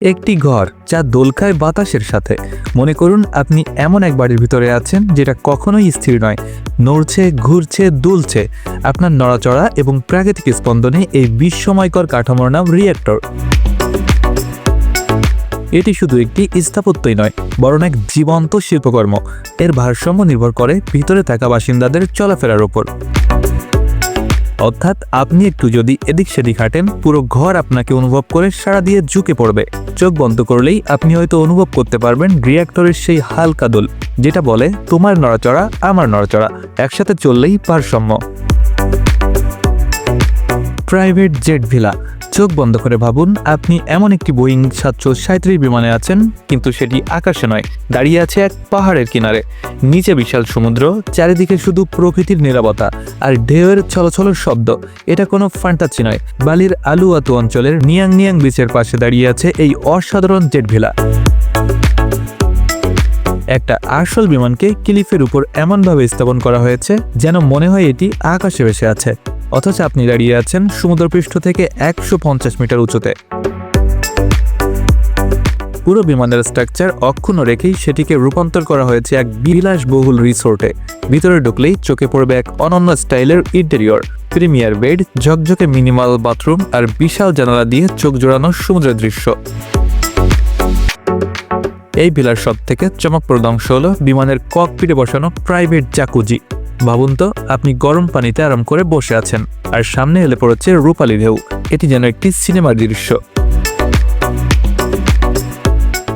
একটি ঘর যা দোল খায় বাতাসের সাথে। মনে করুন আপনি এমন এক বাড়ির ভিতরে আছেন যেটা কখনোই স্থির নয়, নড়ছে, ঘুরছে, দুলছে। আপনার নড়াচড়া এবং প্রাকৃতিক স্পন্দনে এই বিস্ময়কর কাঠামোর নাম রিয়েক্টর। এটি শুধু একটি স্থাপত্যই নয়, বরং এক জীবন্ত শিল্পকর্ম। এর ভারসাম্য নির্ভর করে ভিতরে থাকা বাসিন্দাদের চলাফেরার উপর। অর্থাৎ আপনি একটু যদি এদিক সেদিক হাঁটেন, পুরো ঘর আপনাকে অনুভব করে সাড়া দিয়ে ঝুঁকে পড়বে। চোখ বন্ধ করলেই আপনি হয়তো অনুভব করতে পারবেন রিয়েক্টরের সেই হালকা দোল, যেটা বলে তোমার নড়াচড়া আমার নড়াচড়া, একসাথে চললেই ভারসাম্য। Private jet villa. চোখ বন্ধ করে ভাবুন আপনি এমন একটি বোয়িং 737 বিমানে আছেন, কিন্তু সেটি আকাশে নয়, দাঁড়িয়ে আছে এক পাহাড়ের কিনারে। নিচে বিশাল সমুদ্র, চারিদিকে শুধু প্রকৃতির নীরবতা আর ঢেউয়ের ছলছলের শব্দ। এটা কোনো ফ্যান্টাসি নয়, বালির আলুয়াতু অঞ্চলের নিয়াং নিয়াং বিচের পাশে দাঁড়িয়ে আছে এই অসাধারণ জেট ভিলা। একটা আসল বিমানকে ক্লিফের উপর এমনভাবে স্থাপন করা হয়েছে যেন মনে হয় এটি আকাশে ভেসে আছে, অথচ আপনি দাঁড়িয়ে আছেন সমুদ্রপৃষ্ঠ থেকে 150 মিটার উঁচুতে। পুরো বিমানের স্ট্রাকচার অক্ষুণ্ণ রেখেই সেটিকে রূপান্তর করা হয়েছে এক বিলাসবহুল রিসোর্টে। ভিতরে ঢুকলেই চোখে পড়বে এক অনন্য স্টাইলের ইন্টেরিয়র, প্রিমিয়ার বেড, ঝকঝকে মিনিমাল বাথরুম আর বিশাল জানালা দিয়ে চোখ জোড়ানো সমুদ্রের দৃশ্য। এই ভিলার সব থেকে চমকপ্রদ অংশ হলো বিমানের ককপিটে বসানো প্রাইভেট জাকুজি। ভাবুন তো, আপনি গরম পানিতে আরাম করে বসে আছেন আর সামনে এলে পড়েছে রূপালী ঢেউ। এটি যেন একটি সিনেমার দৃশ্য।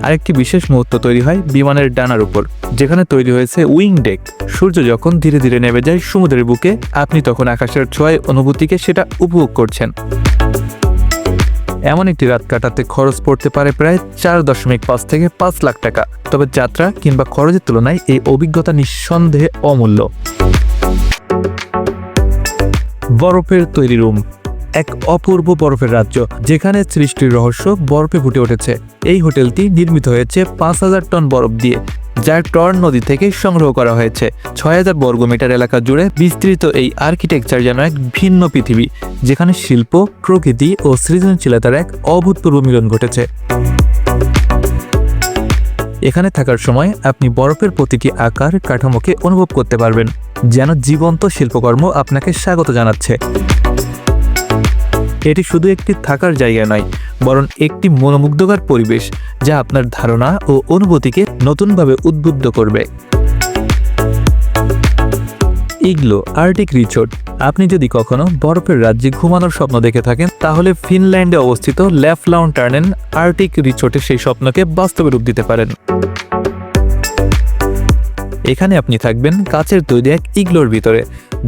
আরেকটি বিশেষ মুহূর্ত তৈরি হয় বিমানের ডানার উপর, যেখানে তৈরি হয়েছে উইং ডেক। সূর্য যখন ধীরে ধীরে নেমে যায় সমুদ্রের বুকে, আপনি তখন আকাশের ছোঁয়ায় অনুভূতিকে সেটা উপভোগ করছেন। এমন একটি রাত কাটাতে খরচ পড়তে পারে প্রায় 4.5 থেকে 5 লাখ টাকা। তবে যাত্রা কিংবা খরচের তুলনায় এই অভিজ্ঞতা নিঃসন্দেহে অমূল্য। বরফের তৈরি রুম। এক অপূর্ব বরফের রাজ্য, যেখানে সৃষ্টির রহস্য বরফে ফুটে উঠেছে। এই হোটেলটি নির্মিত হয়েছে 5000 টন বরফ দিয়ে, যা টর্ন নদী থেকে সংগ্রহ করা হয়েছে। 6000 বর্গমিটার এলাকা জুড়ে বিস্তৃত এই আর্কিটেকচার যেন এক ভিন্ন পৃথিবী, যেখানে শিল্প, প্রকৃতি ও সৃজনশীলতার এক অভূতপূর্ব মিলন ঘটেছে। এখানে থাকার সময় আপনি বরফের প্রতিটি আকার, কাঠামোকে অনুভব করতে পারবেন, যেন জীবন্ত শিল্পকর্ম আপনাকে স্বাগত জানাচ্ছে। এটি শুধু একটি থাকার জায়গা নয়, বরং একটি মনোমুগ্ধকর পরিবেশ, যা আপনার ধারণা ও অনুভূতিকে নতুনভাবে উদ্বুদ্ধ করবে। Igloo Arctic resort. আপনি যদি কখনো বরফের রাজ্যে ঘুমানোর স্বপ্ন দেখে থাকেন, তাহলে ফিনল্যান্ডে অবস্থিত ল্যাফলাউন্টার্নেন আর্কটিক রিসোর্টে সেই স্বপ্নকে বাস্তবে রূপ দিতে পারেন। এখানে আপনি থাকবেন কাচের তৈরি এক ইগলোর ভিতরে,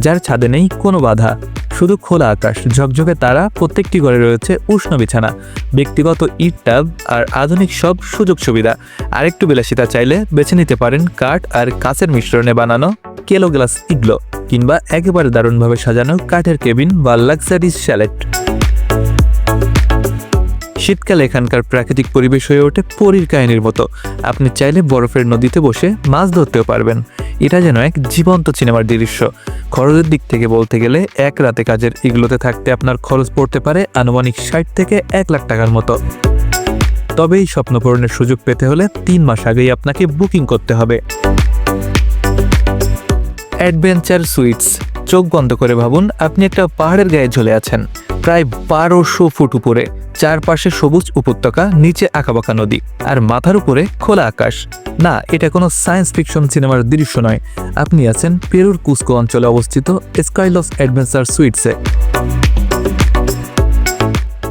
যার ছাদে নেই কোনো বাধা, শুধু খোলা আকাশ, ঝকঝকে তারা। প্রত্যেকটি ঘরে রয়েছে উষ্ণ বিছানা, ব্যক্তিগত ইট টাব আর আধুনিক সব সুযোগ সুবিধা। আরেকটু বিলাসিতা চাইলে বেছে নিতে পারেন কাঠ আর কাচের মিশ্রণে বানানো কেলো গ্লাস ইগলো, কিংবা একেবারে দারুণভাবে সাজানো কাঠের কেবিন বা লাক্সারিস শ্যালেট। শীতকালে এখানকার প্রাকৃতিক পরিবেশ হয়ে ওঠে পরীর কাহিনীর মতো। আপনি চাইলে বরফের নদীতে বসে মাছ ধরতেও পারবেন। এটা যেন এক জীবন্ত সিনেমার দৃশ্য। খরচের দিক থেকে বলতে গেলে এক রাতে কাজের ইগলোতে থাকতে আপনার খরচ পড়তে পারে আনুমানিক 60 থেকে 1 লাখ টাকার মতো। তবে এই স্বপ্ন পূরণের সুযোগ পেতে হলে 3 মাস আগেই আপনাকে বুকিং করতে হবে। Adventure sweets. চোখ বন্ধ করে ভাবুন আপনি একটা পাহাড়ের গায়ে ঝুলে আছেন, প্রায় 1200 ফুট উপরে। চারপাশে সবুজ উপত্যকা, নিচে আঁকাবাঁকা নদী, আর মাথার উপরে খোলা আকাশ। না, এটা কোনো সায়েন্স ফিকশন সিনেমার দৃশ্য নয়। আপনি আছেন পেরুর কুস্কো অঞ্চলে অবস্থিত স্কাইলস অ্যাডভেঞ্চার সুইটসে।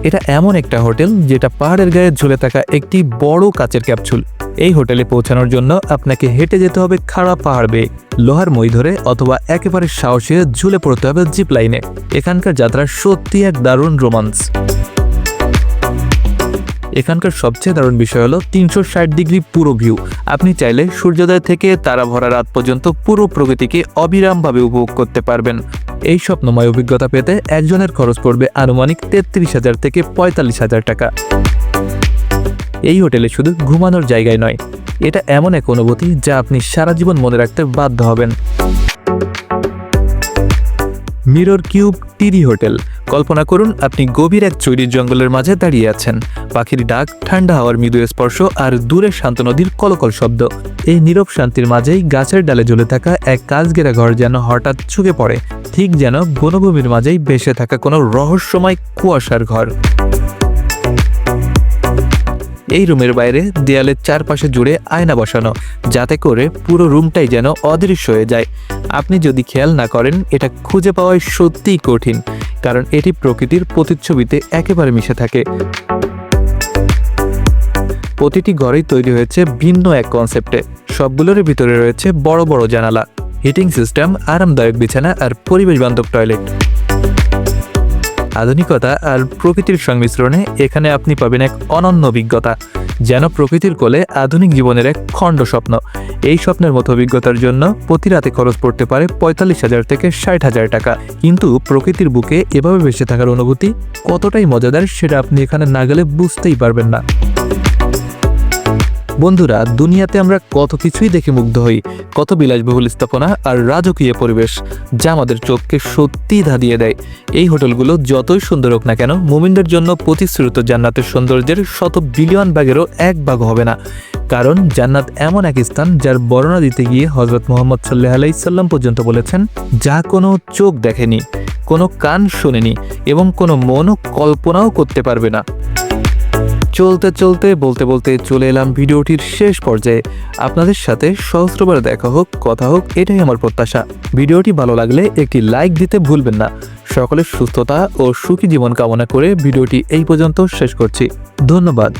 এটা এমন একটা হোটেল যেটা পাহাড়ের গায়ে ঝুলে থাকা একটি বড় কাচের ক্যাপসুল। এই হোটেলে পৌঁছানোর জন্য আপনাকে হেঁটে যেতে হবে খাড়া পাহাড় বেয়ে, লোহার মই ধরে, অথবা একেবারে সাহসে ঝুলে পড়তে হবে জিপ লাইনে। এখানকার যাত্রা সত্যি এক দারুণ রোমান্স। এখানকার সবচেয়ে দারুণ বিষয় হলো 360 ডিগ্রি পুরো ভিউ। আপনি চাইলে সূর্যোদয় থেকে তারা ভরা রাত পর্যন্ত পুরো প্রকৃতিকে অবিরামভাবে উপভোগ করতে পারবেন। এই স্বপ্নময় অভিজ্ঞতা পেতে একজনের খরচ পড়বে আনুমানিক 33,000 থেকে 45,000 টাকা। এই হোটেলে শুধু ঘুমানোর জায়গায় নয়, এটা এমন এক অনুভূতি যা আপনি সারা জীবন মনে রাখতে বাধ্য হবেন। মিরর কিউব টিডি হোটেল। কল্পনা করুন আপনি গভীর এক চৈরির জঙ্গলের মাঝে দাঁড়িয়ে আছেন। পাখির ডাক, ঠান্ডা হাওয়ার মৃদু স্পর্শ আর দূরে শান্ত নদীর কলকল শব্দ। এই নীরব শান্তির মাঝেই গাছের ডালে ঝুলে থাকা এক কাঁচঘেরা ঘর যেন হঠাৎ চোখে পড়ে, ঠিক যেন বনভূমির মাঝেই ভেসে থাকা কোনো রহস্যময় কুয়াশার ঘর। এই রুমের বাইরে দেয়ালের চারপাশে জুড়ে আয়না বসানো, যাতে করে পুরো রুমটাই যেন অদৃশ্য হয়ে যায়। আপনি যদি খেয়াল না করেন, এটা খুঁজে পাওয়াই সত্যিই কঠিন, কারণ এটি প্রকৃতির প্রতিচ্ছবিতে একেবারে মিশে থাকে। প্রতিটি ঘরেই তৈরি হয়েছে ভিন্ন এক কনসেপ্টে। সবগুলোর ভিতরে রয়েছে বড় বড় জানালা, হিটিং সিস্টেম, আরামদায়ক বিছানা আর পরিবেশ বান্ধব টয়লেট। আধুনিকতা আর প্রকৃতির সংমিশ্রণে এখানে আপনি পাবেন এক অনন্য অভিজ্ঞতা, যেন প্রকৃতির কোলে আধুনিক জীবনের এক খণ্ড স্বপ্ন। এই স্বপ্নের মতো অভিজ্ঞতার জন্য প্রতি রাতে খরচ পড়তে পারে 45,000 থেকে 60,000 টাকা। কিন্তু প্রকৃতির বুকে এভাবে বেঁচে থাকার অনুভূতি কতটাই মজাদার, সেটা আপনি এখানে না গেলে বুঝতেই পারবেন না। বন্ধুরা, দুনিয়াতে আমরা কত কিছুই দেখে মুগ্ধ হই, কত বিলাসবহুল স্থাপনা আর রাজকীয় পরিবেশ, যা আমাদের চোখকে সত্যিই ধাঁধিয়ে দেয়। এই হোটেলগুলো যতই সুন্দর হোক না কেন, মুমিনদের জন্য প্রতিশ্রুত জান্নাতের সৌন্দর্যের 100 বিলিয়ন ভাগেরও 1 ভাগ হবে না। কারণ জান্নাত এমন এক স্থান, যার বর্ণনা দিতে গিয়ে হযরত মুহাম্মদ সাল্লাল্লাহু আলাইহি সাল্লাম পর্যন্ত বলেছেন, যা কোনো চোখ দেখেনি, কোনো কান শোনেনি এবং কোনো মনও কল্পনাও করতে পারবে না। চলতে চলতে বলতে বলতে চলে এলাম ভিডিওটির শেষ পর্যায়ে। আপনাদের সাথে সহস্রবার দেখা হোক, কথা হোক, এটাই আমার প্রত্যাশা। ভিডিওটি ভালো লাগলে একটি লাইক দিতে ভুলবেন না। সকলের সুস্থতা ও সুখী জীবন কামনা করে ভিডিওটি এই পর্যন্ত শেষ করছি। ধন্যবাদ।